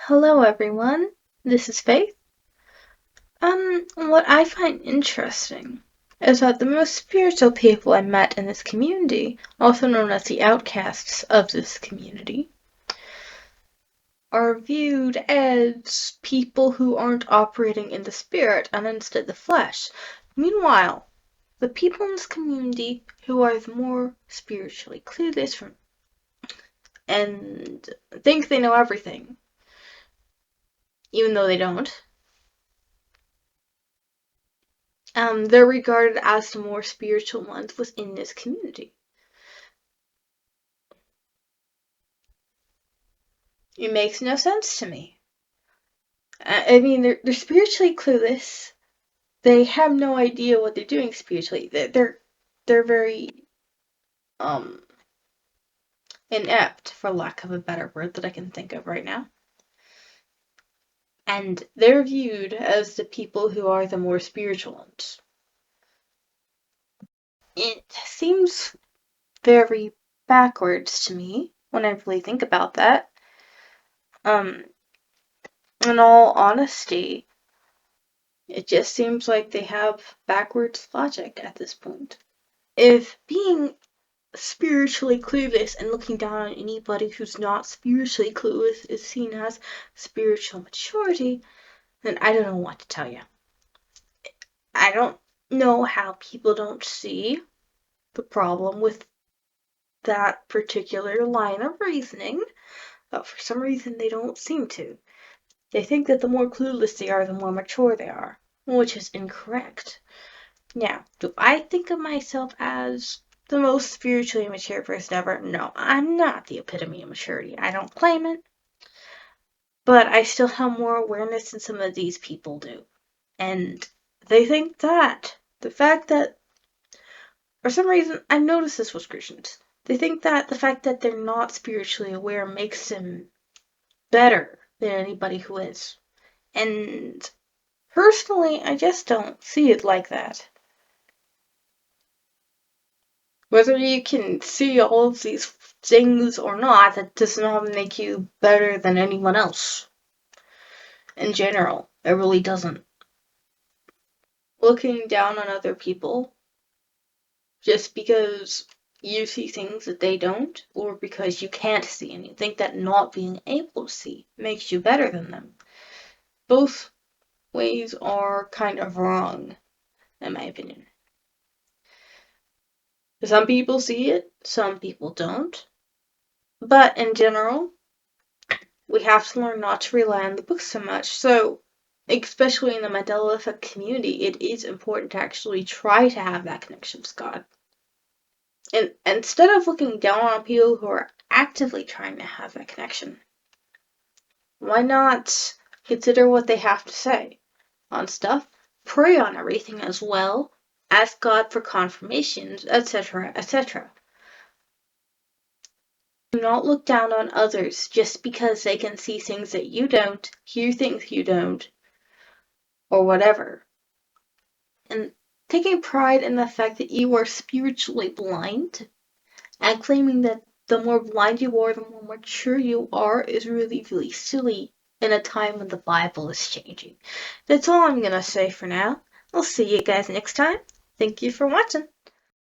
Hello everyone, this is Faith. What I find interesting is that the most spiritual people I met in this community, also known as the outcasts of this community, are viewed as people who aren't operating in the spirit and instead the flesh. Meanwhile, the people in this community who are the more spiritually clueless and think they know everything, even though they don't, they're regarded as the more spiritual ones within this community. It makes no sense to me. I mean, they're spiritually clueless. They have no idea what they're doing spiritually. They're very um inept, for lack of a better word that I can think of right now. And they're viewed as the people who are the more spiritual ones. It seems very backwards to me when I really think about that. In all honesty, it just seems like they have backwards logic at this point. If being spiritually clueless and looking down on anybody who's not spiritually clueless is seen as spiritual maturity, then I don't know what to tell you. I don't know how people don't see the problem with that particular line of reasoning, but for some reason they don't seem to. They think that the more clueless they are, the more mature they are, which is incorrect. Now, do I think of myself as the most spiritually mature person ever? No, I'm not the epitome of maturity. I don't claim it. But I still have more awareness than some of these people do. And they think that the fact that, for some reason, I've noticed this with Christians. They think that the fact that they're not spiritually aware makes them better than anybody who is. And personally, I just don't see it like that. Whether you can see all of these things or not, that does not make you better than anyone else. In general, it really doesn't. Looking down on other people just because you see things that they don't, or because you can't see and you think that not being able to see makes you better than them. Both ways are kind of wrong, in my opinion. Some people see it, some people don't. But in general, we have to learn not to rely on the books so much. So, especially in the Mandela Effect community, it is important to actually try to have that connection with God. And instead of looking down on people who are actively trying to have that connection, why not consider what they have to say on stuff, pray on everything as well, ask God for confirmations, etc., etc. Do not look down on others just because they can see things that you don't, hear things you don't, or whatever. And taking pride in the fact that you are spiritually blind and claiming that the more blind you are, the more mature you are is really, really silly in a time when the Bible is changing. That's all I'm gonna say for now. I'll see you guys next time. Thank you for watching.